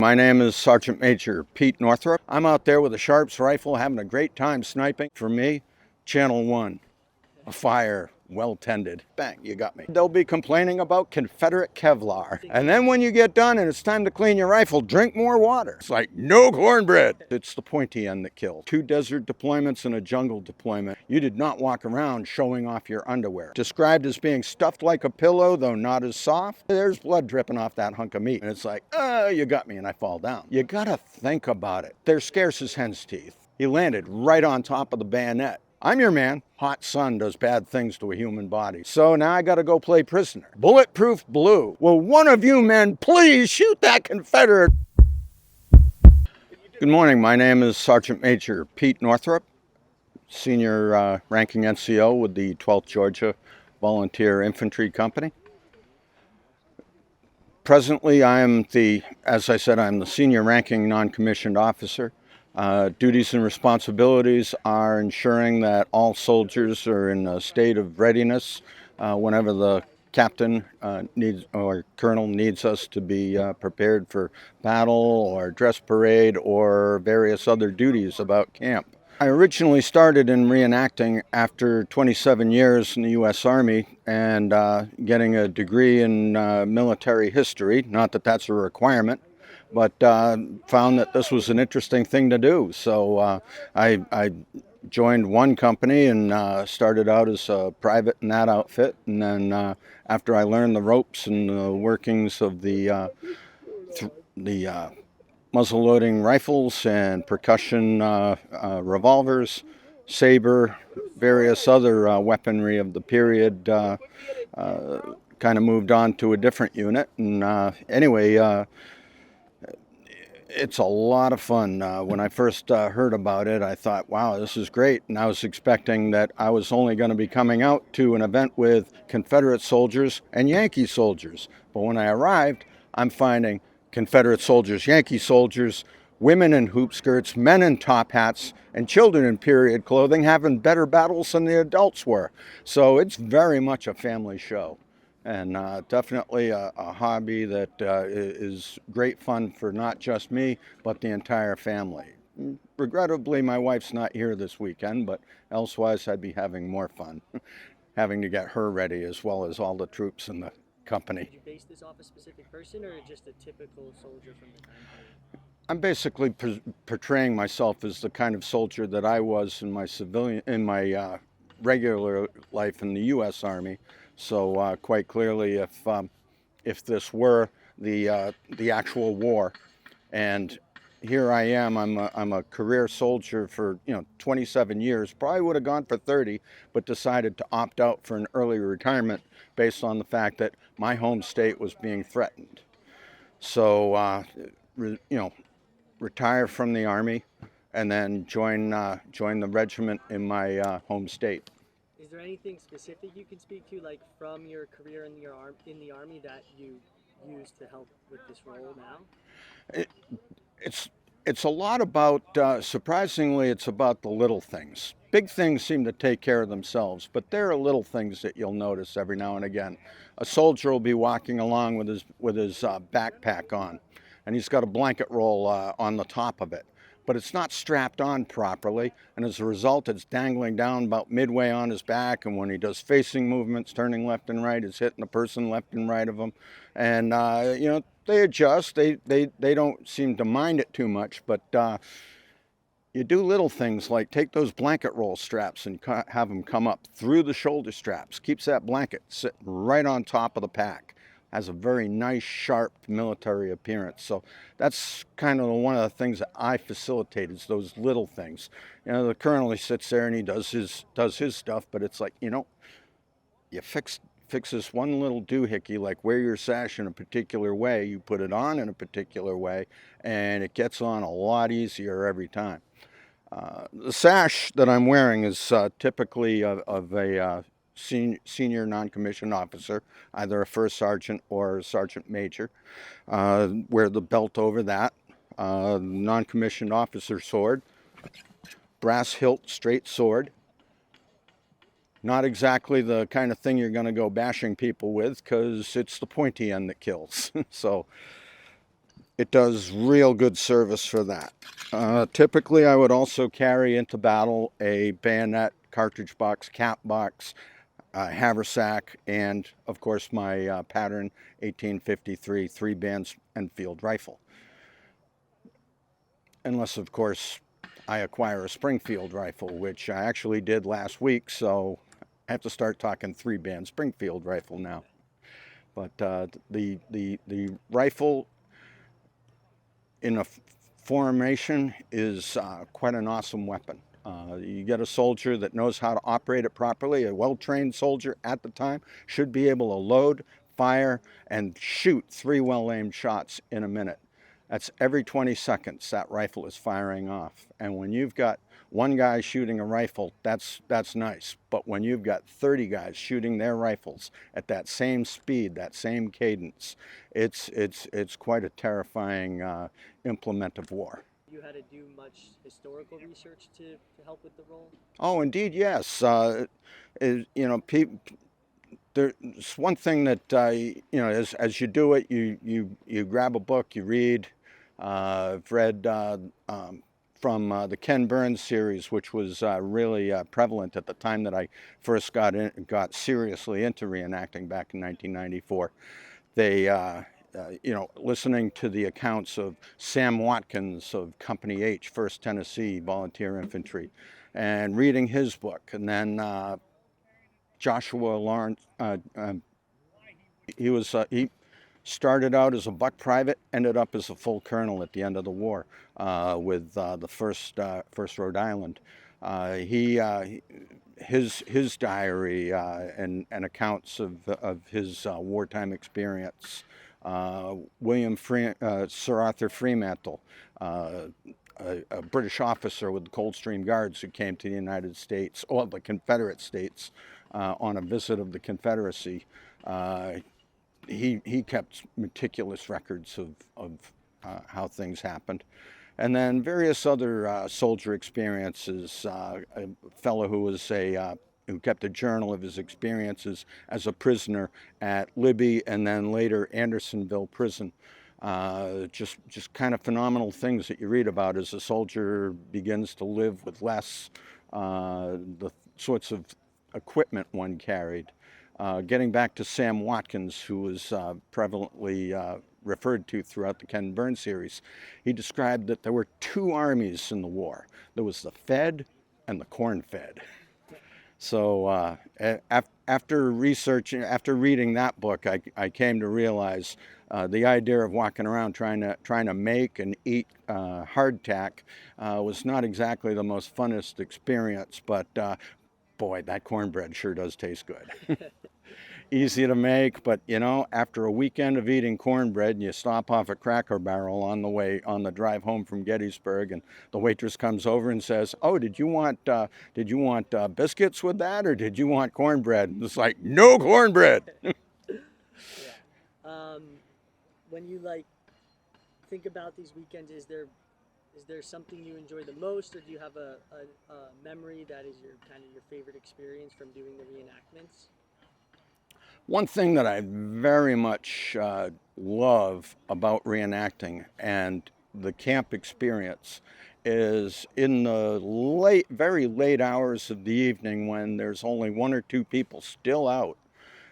My name is Sergeant Major Pete Northrup. I'm out there with a Sharps rifle having a great time sniping. For me, Channel 1, a fire well tended. Bang, you got me. They'll be complaining about Confederate Kevlar. And then when you get done and it's time to clean your rifle, drink more water. It's like no cornbread. It's the pointy end that kills. 2 desert deployments and a jungle deployment. You did not walk around showing off your underwear. Described as being stuffed like a pillow, though not as soft. There's blood dripping off that hunk of meat. And it's like, oh, you got me, and I fall down. You gotta think about it. They're scarce as hen's teeth. He landed right on top of the bayonet. I'm your man. Hot sun does bad things to a human body. So now I gotta go play prisoner. Bulletproof blue. Will one of you men please shoot that Confederate? Good morning. My name is Sergeant Major Pete Northrup, Senior Ranking NCO with the 12th Georgia Volunteer Infantry Company. Presently, I'm the Senior Ranking Non-Commissioned Officer. Duties and responsibilities are ensuring that all soldiers are in a state of readiness whenever the captain needs or colonel needs us to be prepared for battle or dress parade or various other duties about camp. I originally started in reenacting after 27 years in the U.S. Army and getting a degree in military history. Not that that's a requirement, but found that this was an interesting thing to do. So I joined one company and started out as a private in that outfit. And then after I learned the ropes and the workings of the muzzle-loading rifles and percussion revolvers, saber, various other weaponry of the period, kind of moved on to a different unit. And anyway, it's a lot of fun. When I first heard about it, I thought, wow, this is great. And I was expecting that I was only going to be coming out to an event with Confederate soldiers and Yankee soldiers. But when I arrived, I'm finding Confederate soldiers, Yankee soldiers, women in hoop skirts, men in top hats, and children in period clothing having better battles than the adults were. So it's very much a family show. And definitely a hobby that is great fun for not just me, but the entire family. Regrettably, my wife's not here this weekend, but elsewise I'd be having more fun, having to get her ready as well as all the troops in the company. Did you base this off a specific person or just a typical soldier from the time period? I'm basically portraying myself as the kind of soldier that I was in my regular life in the U.S. Army. So quite clearly, if this were the actual war, and here I am, I'm a career soldier for 27 years. Probably would have gone for 30, but decided to opt out for an early retirement based on the fact that my home state was being threatened. So retire from the Army, and then join the regiment in my home state. Is there anything specific you can speak to, like from your career in the Army, that you use to help with this role now? It's a lot about, surprisingly, it's about the little things. Big things seem to take care of themselves, but there are little things that you'll notice every now and again. A soldier will be walking along with his backpack on, and he's got a blanket roll on the top of it, but it's not strapped on properly, and as a result it's dangling down about midway on his back, and when he does facing movements, turning left and right, it's hitting the person left and right of him. And they adjust. They don't seem to mind it too much, but you do little things like take those blanket roll straps and have them come up through the shoulder straps. Keeps that blanket sitting right on top of the pack. Has a very nice, sharp military appearance. So that's kind of one of the things that I facilitate, is those little things. The colonel, he sits there and he does his stuff, but it's like, you fix this one little doohickey, like wear your sash in a particular way, you put it on in a particular way, and it gets on a lot easier every time. The sash that I'm wearing is typically of a senior non-commissioned officer, either a first sergeant or a sergeant major. Wear the belt over that, non-commissioned officer sword, brass hilt straight sword. Not exactly the kind of thing you're going to go bashing people with, because it's the pointy end that kills. So it does real good service for that. Typically, I would also carry into battle a bayonet, cartridge box, cap box, haversack, and of course my pattern 1853 3-band Enfield rifle. Unless, of course, I acquire a Springfield rifle, which I actually did last week, so I have to start talking 3-band Springfield rifle now. But the rifle in a formation is quite an awesome weapon. You get a soldier that knows how to operate it properly. A well-trained soldier at the time should be able to load, fire, and shoot 3 well-aimed shots in a minute. That's every 20 seconds that rifle is firing off. And when you've got one guy shooting a rifle, that's nice. But when you've got 30 guys shooting their rifles at that same speed, that same cadence, it's quite a terrifying implement of war. You had to do much historical research to help with the role? Oh, indeed, yes. You know, there's one thing that you know, as you do it, you grab a book, you read. I've read from the Ken Burns series, which was really prevalent at the time that I first got seriously into reenacting back in 1994. They, you know, listening to the accounts of Sam Watkins of Company H, 1st Tennessee Volunteer Infantry, and reading his book, and then Joshua Lawrence. He started out as a buck private, ended up as a full colonel at the end of the war with the first Rhode Island. His diary and accounts of his wartime experience. Sir Arthur Fremantle, a British officer with the Coldstream Guards who came to the United States, or the Confederate States, on a visit of the Confederacy. He kept meticulous records of how things happened. And then various other soldier experiences. A fellow who was who kept a journal of his experiences as a prisoner at Libby and then later Andersonville prison. Just kind of phenomenal things that you read about as a soldier begins to live with less, the sorts of equipment one carried. Getting back to Sam Watkins, who was prevalently referred to throughout the Ken Burns series, he described that there were 2 armies in the war. There was the Fed and the Corn Fed. So after reading that book, I came to realize the idea of walking around trying to make and eat hardtack was not exactly the most funnest experience, but boy, that cornbread sure does taste good. Easy to make, but you know, after a weekend of eating cornbread and you stop off at Cracker Barrel on the drive home from Gettysburg, and the waitress comes over and says, "Oh, did you want biscuits with that, or did you want cornbread?" And it's like, no cornbread. Yeah. When you think about these weekends, is there something you enjoy the most, or do you have a memory that is your favorite experience from doing the reenactments? One thing that I very much love about reenacting and the camp experience is in the very late hours of the evening when there's only 1 or 2 people still out,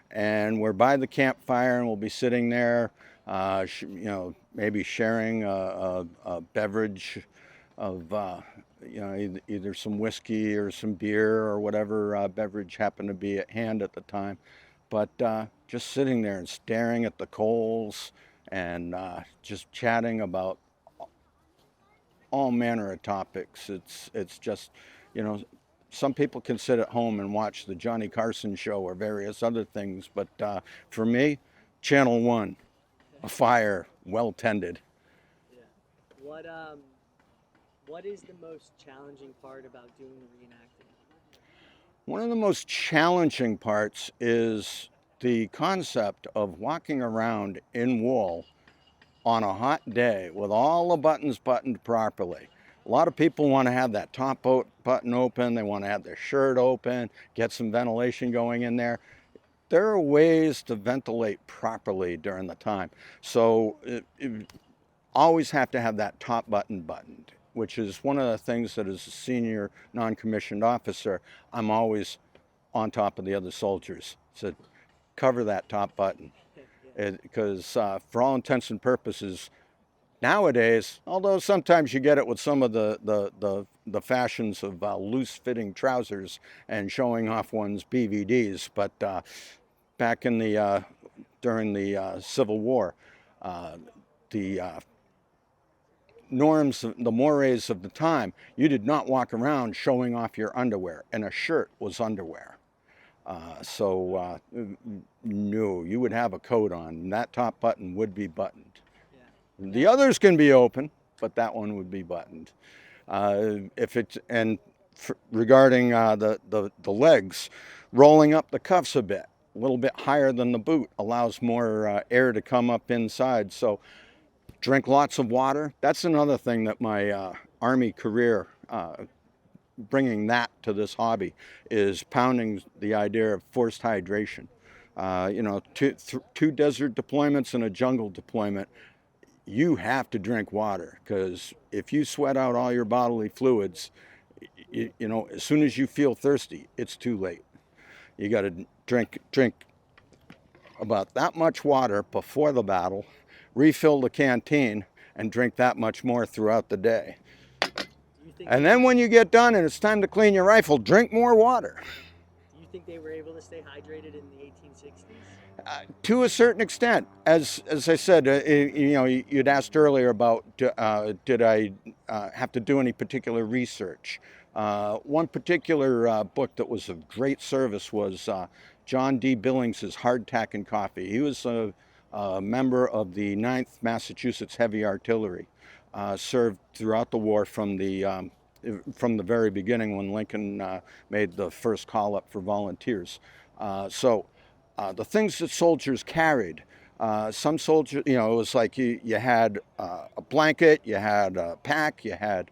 and we're by the campfire and we'll be sitting there, you know, maybe sharing a beverage of, you know, either some whiskey or some beer or whatever beverage happened to be at hand at the time. But just sitting there and staring at the coals and just chatting about all manner of topics. It's just, you know, some people can sit at home and watch the Johnny Carson show or various other things, but for me, Channel 1, a fire well tended. Yeah. What is the most challenging part about doing the reenacting? One of the most challenging parts is the concept of walking around in wool on a hot day with all the buttons buttoned properly. A lot of people want to have that top button open, they want to have their shirt open, get some ventilation going in there. There are ways to ventilate properly during the time. So always have to have that top button buttoned, which is one of the things that as a senior non-commissioned officer, I'm always on top of the other soldiers. So cover that top button. Yeah. Because for all intents and purposes, nowadays, although sometimes you get it with some of the fashions of loose-fitting trousers and showing off one's BVDs, but back in the during the Civil War, the norms, the mores of the time, you did not walk around showing off your underwear, and a shirt was underwear. No, you would have a coat on, and that top button would be buttoned. Yeah. The others can be open, but that one would be buttoned. Regarding the legs, rolling up the cuffs a bit, a little bit higher than the boot, allows more air to come up inside. So drink lots of water. That's another thing that my Army career, bringing that to this hobby, is pounding the idea of forced hydration. Two desert deployments and a jungle deployment, you have to drink water, because if you sweat out all your bodily fluids, as soon as you feel thirsty, it's too late. You got to drink about that much water before the battle, refill the canteen, and drink that much more throughout the day. And then when you get done and it's time to clean your rifle, drink more water. Do you think they were able to stay hydrated in the 1860s? To a certain extent, as I said, you'd asked earlier about did I have to do any particular research. One particular book that was of great service was John D. Billings's Hardtack and Coffee. He was a member of the 9th Massachusetts Heavy Artillery, served throughout the war from the very beginning when Lincoln made the first call up for volunteers. The things that soldiers carried, some soldiers, it was like you had a blanket, you had a pack, you had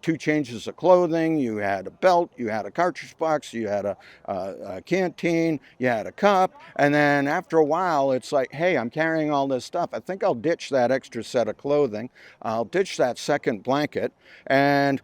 2 changes of clothing, you had a belt, you had a cartridge box, you had a canteen, you had a cup, and then after a while it's like, hey, I'm carrying all this stuff. I think I'll ditch that extra set of clothing. I'll ditch that second blanket and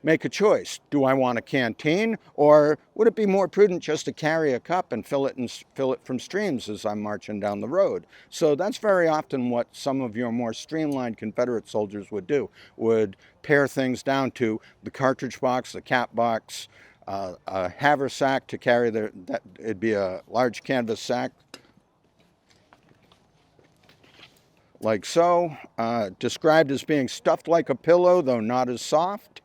make a choice. Do I want a canteen, or would it be more prudent just to carry a cup and fill it from streams as I'm marching down the road? So that's very often what some of your more streamlined Confederate soldiers would do, would pare things down to the cartridge box, the cap box, a haversack to carry it'd be a large canvas sack like so, described as being stuffed like a pillow, though not as soft.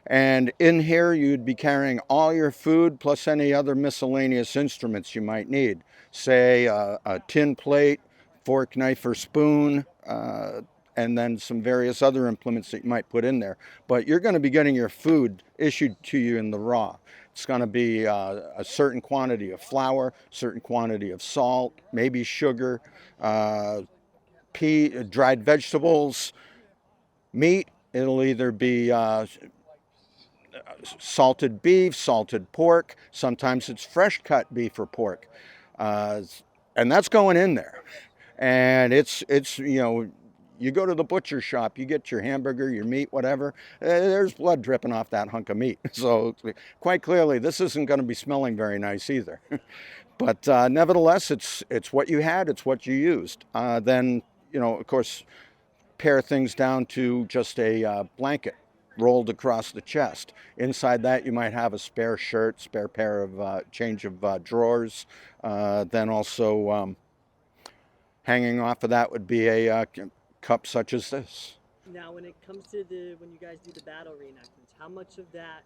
And in here you'd be carrying all your food plus any other miscellaneous instruments you might need. Say a tin plate, fork, knife, or spoon, and then some various other implements that you might put in there. But you're going to be getting your food issued to you in the raw. It's going to be a certain quantity of flour, certain quantity of salt, maybe sugar, dried vegetables, meat. It'll either be salted beef, salted pork. Sometimes it's fresh cut beef or pork, and that's going in there. And it's you go to the butcher shop, you get your hamburger, your meat, whatever. There's blood dripping off that hunk of meat. So quite clearly, this isn't going to be smelling very nice either. But nevertheless, it's what you had, it's what you used. Then of course, pare things down to just a blanket rolled across the chest. Inside that, you might have a spare shirt, spare pair of change of drawers. Then also hanging off of that would be a cup such as this. Now, when it comes to when you guys do the battle reenactments, how much of that,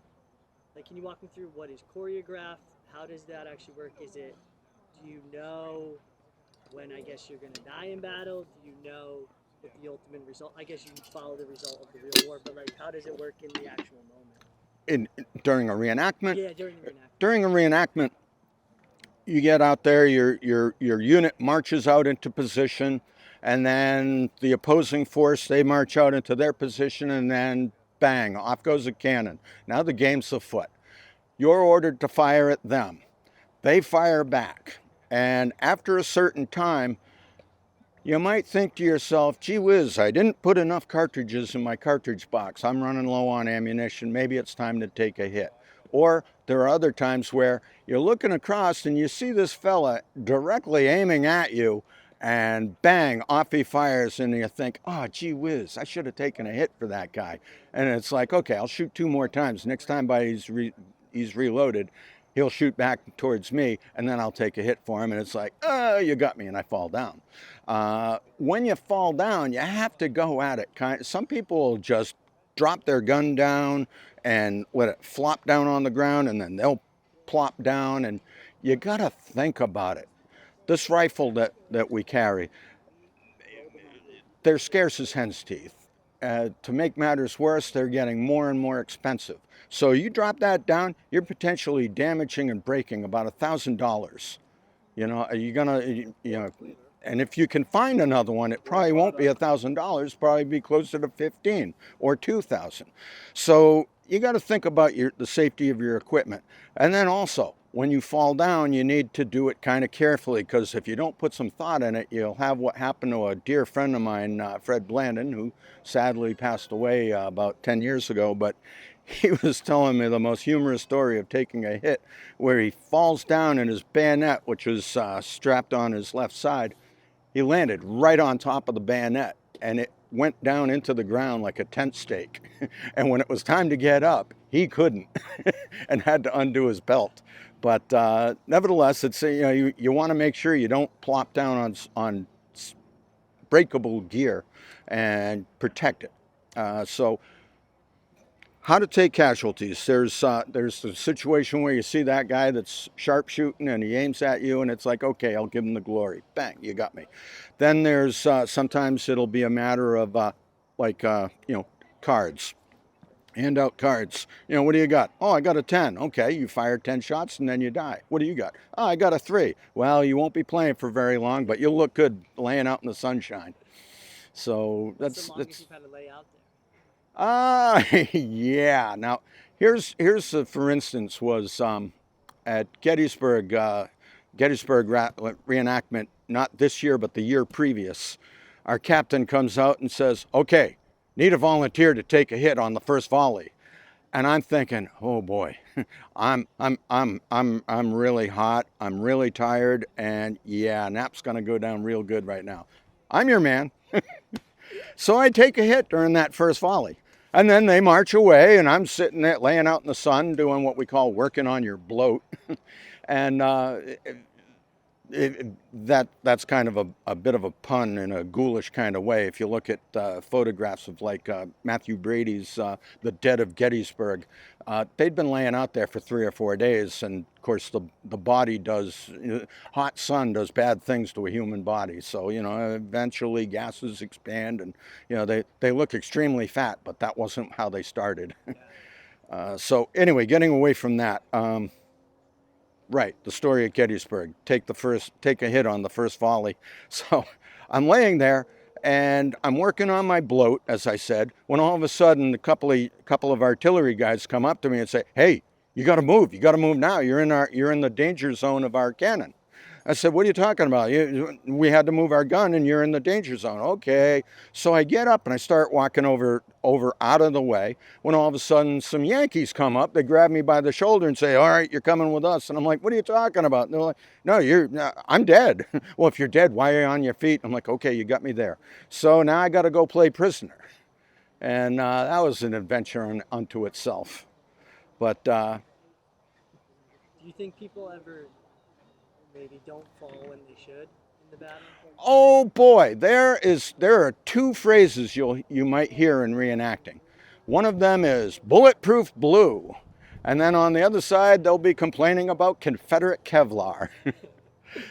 like, can you walk me through what is choreographed? How does that actually work? Do you know when, I guess, you're going to die in battle? Do you know what the ultimate result? I guess you follow the result of the real war, but like, how does it work in the actual moment? During a reenactment? Yeah, during the reenactment. During a reenactment, you get out there, your unit marches out into position, and then the opposing force, they march out into their position, and then bang, off goes a cannon. Now the game's afoot. You're ordered to fire at them. They fire back. And after a certain time, You might think to yourself, gee whiz, I didn't put enough cartridges in my cartridge box. I'm running low on ammunition. Maybe it's time to take a hit. Or there are other times where you're looking across and you see this fella directly aiming at you, and bang, off he fires, and you think, oh, gee whiz, I should have taken a hit for that guy. And it's like, okay, I'll shoot 2 more times. Next time he's reloaded, he'll shoot back towards me, and then I'll take a hit for him, and it's like, oh, you got me, and I fall down. When you fall down, you have to go at it. Some people will just drop their gun down and let it flop down on the ground, and then they'll plop down, and you got to think about it. This rifle that we carry, they're scarce as hen's teeth. To make matters worse, they're getting more and more expensive. So you drop that down, you're potentially damaging and breaking about $1,000. You know, you're gonna, you know, and if you can find another one, it probably won't be $1,000. Probably be closer to 15 or 2,000. So you got to think about the safety of your equipment, and then also when you fall down, you need to do it kind of carefully, because if you don't put some thought in it, you'll have what happened to a dear friend of mine, Fred Blandon, who sadly passed away about 10 years ago. But he was telling me the most humorous story of taking a hit where he falls down and his bayonet, which was strapped on his left side, he landed right on top of the bayonet, and it went down into the ground like a tent stake. And when it was time to get up, he couldn't and had to undo his belt. But nevertheless, it's, you know, you want to make sure you don't plop down on breakable gear and protect it. So how to take casualties. There's the situation where you see that guy that's sharpshooting and he aims at you, and it's like, okay, I'll give him the glory. Bang, you got me. Then there's sometimes it'll be a matter of you know, cards. Hand out cards. You know, what do you got? Oh, I got a 10. Okay, you fire 10 shots and then you die. What do you got? Oh, I got a 3. Well, you won't be playing for very long, but you'll look good laying out in the sunshine. So What's the longest you've had to lay out there? Yeah. Now, here's for instance, was at Gettysburg reenactment, not this year, but the year previous. Our captain comes out and says, okay, need a volunteer to take a hit on the first volley. And I'm thinking, oh boy, I'm really hot, I'm really tired, and yeah, nap's gonna go down real good right now. I'm your man. So I take a hit during that first volley. And then they march away, and I'm sitting there laying out in the sun doing what we call working on your bloat. And that's kind of a bit of a pun in a ghoulish kind of way. If you look at photographs of like Matthew Brady's The Dead of Gettysburg, they'd been laying out there for 3 or 4 days, and of course the body does, hot sun does bad things to a human body. So, you know, eventually gases expand, and, you know, they look extremely fat, but that wasn't how they started. So anyway, getting away from that. Right, the story at Gettysburg. Take a hit on the first volley. So I'm laying there and I'm working on my bloat, as I said, when all of a sudden a couple of artillery guys come up to me and say, "Hey, you got to move. You got to move now. You're in the danger zone of our cannon." I said, "What are you talking about? We had to move our gun and you're in the danger zone." Okay. So I get up and I start walking over out of the way, when all of a sudden some Yankees come up. They grab me by the shoulder and say, "All right, you're coming with us." And I'm like, "What are you talking about?" And they're like, "No, I'm dead." "Well, if you're dead, why are you on your feet?" I'm like, "Okay, you got me there." So now I got to go play prisoner. And that was an adventure unto itself. But do you think people ever maybe don't fall when they should in the battle? oh boy, there are 2 phrases you might hear in reenacting. One of them is bulletproof blue, and then on the other side they'll be complaining about Confederate Kevlar.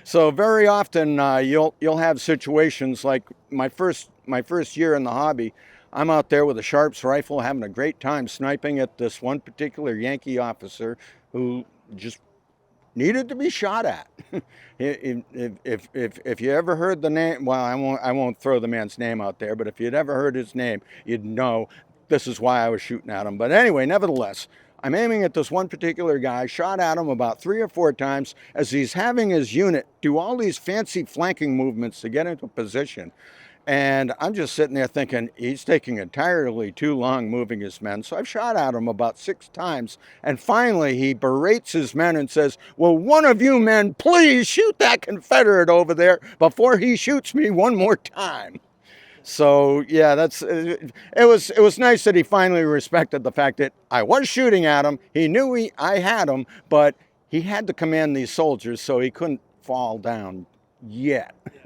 So very often you'll have situations like my first year in the hobby. I'm out there with a Sharps rifle having a great time sniping at this one particular Yankee officer who just needed to be shot at. If you ever heard the name, well, I won't throw the man's name out there, but if you'd ever heard his name, you'd know this is why I was shooting at him. But anyway, nevertheless, I'm aiming at this one particular guy, shot at him about 3 or 4 times as he's having his unit do all these fancy flanking movements to get into position. And I'm just sitting there thinking, he's taking entirely too long moving his men. So I've shot at him about 6 times. And finally, he berates his men and says, "Will one of you men please shoot that Confederate over there before he shoots me one more time?" So yeah, it was nice that he finally respected the fact that I was shooting at him. He knew I had him, but he had to command these soldiers, so he couldn't fall down yet. Yeah.